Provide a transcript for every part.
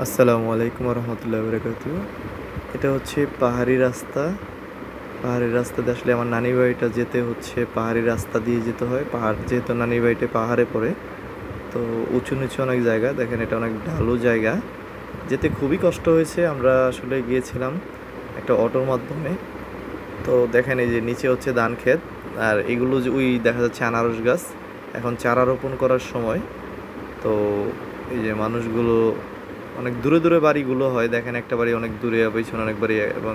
আসসালামু আলাইকুম রহমতুল্লাহ বরকাতু। এটা হচ্ছে পাহাড়ি রাস্তা। পাহাড়ি রাস্তা দিয়ে আসলে আমার নানি বাড়িটা যেতে হচ্ছে পাহাড়ি রাস্তা দিয়ে যেতে হয়। পাহাড় যেহেতু নানি বাড়িটা পাহাড়ে পড়ে, তো উঁচু নিচু অনেক জায়গা। দেখেন এটা অনেক ঢালু জায়গা, যেতে খুবই কষ্ট হয়েছে। আমরা আসলে গিয়েছিলাম একটা অটোর মাধ্যমে। তো দেখেন এই যে নিচে হচ্ছে ধান ক্ষেত, আর এগুলো যে ওই দেখা যাচ্ছে আনারস গাছ। এখন চারা রোপণ করার সময়। তো এই যে মানুষগুলো অনেক দূরে দূরে বাড়িগুলো হয়, দেখেন একটা বাড়ি অনেক দূরে, পেছনে অনেক বাড়ি, এবং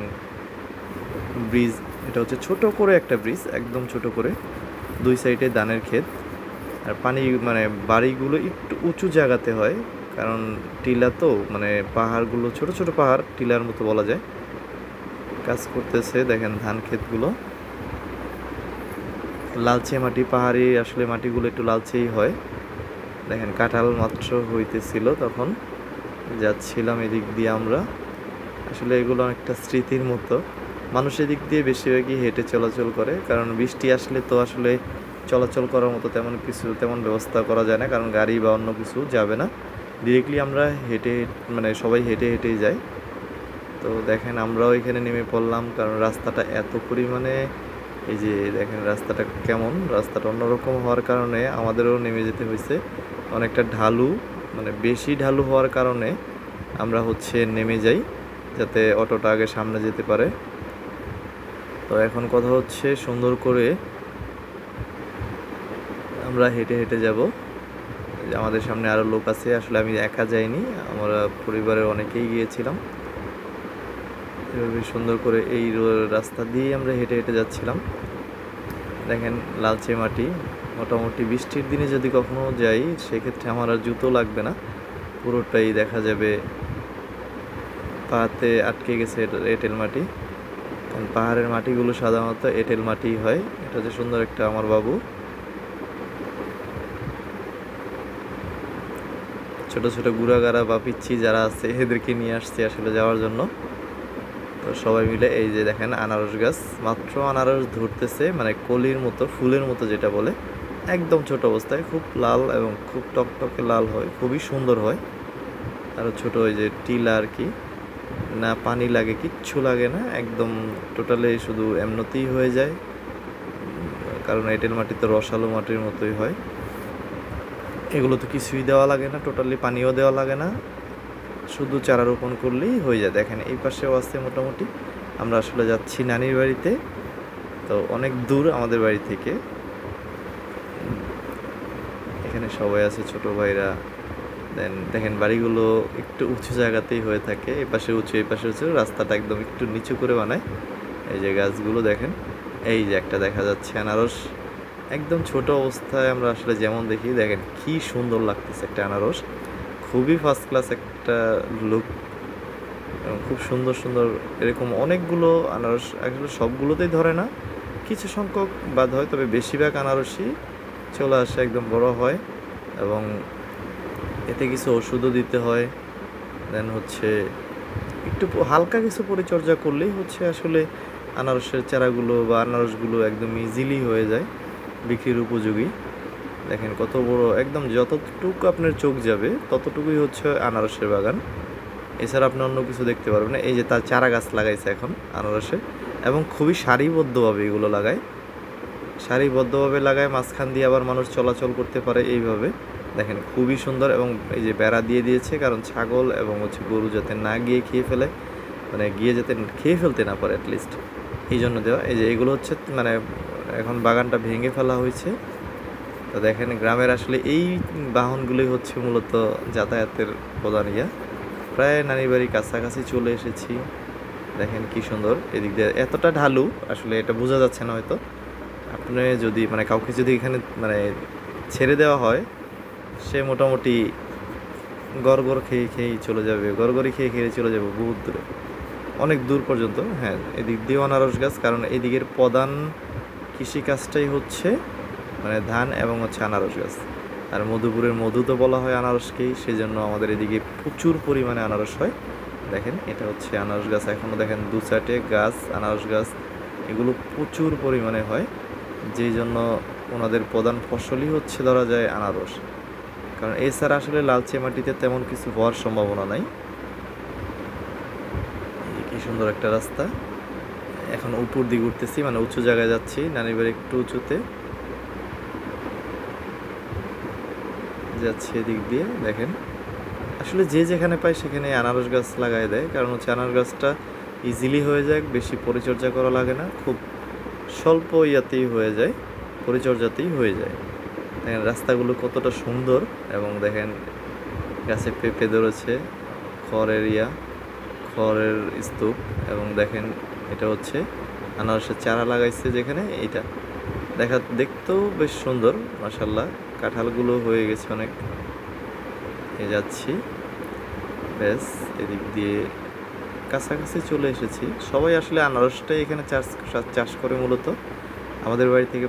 ব্রিজ। এটা হচ্ছে ছোট করে একটা ব্রিজ, একদম ছোট করে, দুই সাইডে ধানের ক্ষেত। আর পানি মানে বাড়িগুলো একটু উঁচু জায়গাতে হয়, কারণ টিলা তো মানে পাহাড়গুলো ছোট ছোট পাহাড়, টিলার মতো বলা যায়। কাজ করতেছে দেখেন ধান ক্ষেতগুলো, লালচে মাটি, পাহাড়ি আসলে মাটিগুলো একটু লালচেই হয়। দেখেন কাঁঠাল মাত্র হইতেছিল তখন যাচ্ছিলাম এদিক দিয়ে আমরা। আসলে এগুলো অনেকটা স্মৃতির মতো। মানুষ এদিক দিয়ে বেশিরভাগই হেঁটে চলাচল করে, কারণ বৃষ্টি আসলে তো আসলে চলাচল করার মতো তেমন ব্যবস্থা করা যায় না, কারণ গাড়ি বা অন্য কিছু যাবে না। ডিরেক্টলি আমরা হেঁটে মানে সবাই হেঁটে হেঁটেই যাই। তো দেখেন আমরাও এখানে নেমে পড়লাম, কারণ রাস্তাটা এত পরিমাণে, এই যে দেখেন রাস্তাটা কেমন, রাস্তাটা অন্যরকম হওয়ার কারণে আমাদেরও নেমে যেতে হয়েছে। অনেকটা ঢালু, মানে বেশি ঢালু হওয়ার কারণে আমরা হচ্ছে নেমে যাই, যাতে অটোটা আগে সামনে যেতে পারে। তো এখন কথা হচ্ছে সুন্দর করে আমরা হেঁটে হেঁটে যাব। আমাদের সামনে আরও লোক আছে, আসলে আমি একা যাইনি, আমরা পরিবারের অনেকেই গিয়েছিলাম। এভাবে সুন্দর করে এই রাস্তা দিয়ে আমরা হেঁটে হেঁটে যাচ্ছিলাম। দেখেন লালচে মাটি, মোটামুটি বৃষ্টির দিনে যদি কখনো যাই সেক্ষেত্রে আমার আর জুতো লাগবে না, পুরোটাই দেখা যাবে পাতে আটকে গেছে এঁটেল মাটি। কারণ পাহাড়ের মাটিগুলো সাধারণত এঁটেল মাটি হয়। এটা হচ্ছে সুন্দর একটা আমার বাবু, ছোট ছোট গুড়াগাড়া বা পিচ্ছি যারা আছে এদেরকে নিয়ে আসছে আসলে যাওয়ার জন্য। তো সবাই মিলে এই যে দেখেন আনারস গাছ, মাত্র আনারস ধরতেছে, মানে কলির মতো, ফুলের মতো যেটা বলে, একদম ছোট অবস্থায়, খুব লাল এবং খুব টকটকে লাল হয়, খুবই সুন্দর হয়। আরও ছোট ওই যে টিলা আর কি, না পানি লাগে, কিচ্ছু লাগে না, একদম টোটালি শুধু এমনিতেই হয়ে যায়, কারণ এঁটেল মাটি তো রসালো মাটির মতোই হয়। এগুলো তো কিছুই দেওয়া লাগে না, টোটালি পানিও দেওয়া লাগে না, শুধু চারা রোপণ করলেই হয়ে যায়। দেখেন এই পাশেও আছে মোটামুটি। আমরা আসলে যাচ্ছি নানির বাড়িতে, তো অনেক দূর আমাদের বাড়ি থেকে। এখানে সবাই আছে, ছোট ভাইরা। দেন দেখেন বাড়িগুলো একটু উঁচু জায়গাতেই হয়ে থাকে, এই পাশে উঁচু এই পাশে উঁচু, রাস্তাটা একদম একটু নিচু করে বানায়। এই যে গাছগুলো দেখেন, এই যে একটা দেখা যাচ্ছে আনারস, একদম ছোট অবস্থায় আমরা আসলে যেমন দেখি, দেখেন কি সুন্দর লাগতেছে একটা আনারস, খুবই ফার্স্ট ক্লাস একটা লুক, এবং খুব সুন্দর সুন্দর এরকম অনেকগুলো আনারস। আসলে সবগুলোতেই ধরে না, কিছু সংখ্যক বাদ হয়, তবে বেশিরভাগ আনারসই চলে আসে, একদম বড় হয়, এবং এতে কিছু ওষুধও দিতে হয়। দেন হচ্ছে একটু হালকা কিছু পরিচর্যা করলেই হচ্ছে আসলে আনারসের চারাগুলো বা আনারসগুলো একদম ইজিলি হয়ে যায়, বিক্রির উপযোগী। দেখেন কত বড়, একদম যতটুকু আপনার চোখ যাবে ততটুকুই হচ্ছে আনারসের বাগান। এছাড়া আপনি অন্য কিছু দেখতে পারবেন না। এই যে তার চারা গাছ লাগাইছে এখন আনারসের, এবং খুবই সারিবদ্ধভাবে এগুলো লাগায়, সারিবদ্ধভাবে লাগায়, মাঝখান দিয়ে আবার মানুষ চলাচল করতে পারে এইভাবে। দেখেন খুবই সুন্দর, এবং এই যে বেড়া দিয়ে দিয়েছে, কারণ ছাগল এবং হচ্ছে গরু যাতে না গিয়ে খেয়ে ফেলে, মানে গিয়ে যাতে খেয়ে ফেলতে না পারে অ্যাটলিস্ট, এই জন্য দেওয়া। এই যে এগুলো হচ্ছে মানে এখন বাগানটা ভেঙে ফেলা হয়েছে। তো দেখেন গ্রামের আসলে এই বাহনগুলোই হচ্ছে মূলত যাতায়াতের প্রধান ইয়া। প্রায় নানির বাড়ির কাছাকাছি চলে এসেছি। দেখেন কি সুন্দর, এদিক দিয়ে এতটা ঢালু আসলে এটা বোঝা যাচ্ছে না হয়তো। আপনি যদি মানে কাউকে যদি এখানে মানে ছেড়ে দেওয়া হয়, সে মোটামুটি গড়গড় খেয়ে খেয়েই চলে যাবে, গড়গড়ি খেয়ে খেয়ে চলে যাবে বহুত দূরে, অনেক দূর পর্যন্ত। হ্যাঁ, এদিক দিয়েও আনারস গাছ, কারণ এদিকের প্রধান কৃষিকাজটাই হচ্ছে মানে ধান এবং হচ্ছে আনারস গাছ। আর মধুপুরের মধু তো বলা হয় আনারসকেই, সেই জন্য আমাদের এদিকে প্রচুর পরিমাণে আনারস হয়। দেখেন এটা হচ্ছে আনারস গাছ, এখনও দেখেন দু চারটে গাছ আনারস গাছ, এগুলো প্রচুর পরিমাণে হয়, যেই জন্য ওনাদের প্রধান ফসলই হচ্ছে ধরা যায় আনারস। কারণ এছাড়া আসলে লালচে মাটিতে তেমন কিছু হওয়ার সম্ভাবনা নাই। সুন্দর একটা রাস্তা। এখন উপর দিকে উঠতেছি, মানে উঁচু জায়গায় যাচ্ছি। নানির বাড়ি একটু উঁচুতে যাচ্ছি এদিক দিয়ে। দেখেন আসলে যে যেখানে পায় সেখানে আনারস গাছ লাগাই দেয়, কারণ হচ্ছে আনারস গাছটা ইজিলি হয়ে যায়, বেশি পরিচর্যা করা লাগে না, খুব স্বল্প ইয়াতেই হয়ে যায়, পরিচর্যাতেই হয়ে যায়। দেখেন রাস্তাগুলো কতটা সুন্দর, এবং দেখেন গাছে পেঁপে ধরেছে, খড়ের স্তূপ, এবং দেখেন এটা হচ্ছে আনারসের চারা লাগাইছে যেখানে, এইটা দেখতেও বেশ সুন্দর মাশাআল্লাহ। কাঁঠালগুলো হয়ে গেছে অনেক। যাচ্ছি ব্যাস, এদিক দিয়ে কাছাকাছি চলে এসেছি। সবাই আসলে আনারসটাই এখানে চাষ করে মূলত। আমাদের বাড়ি থেকে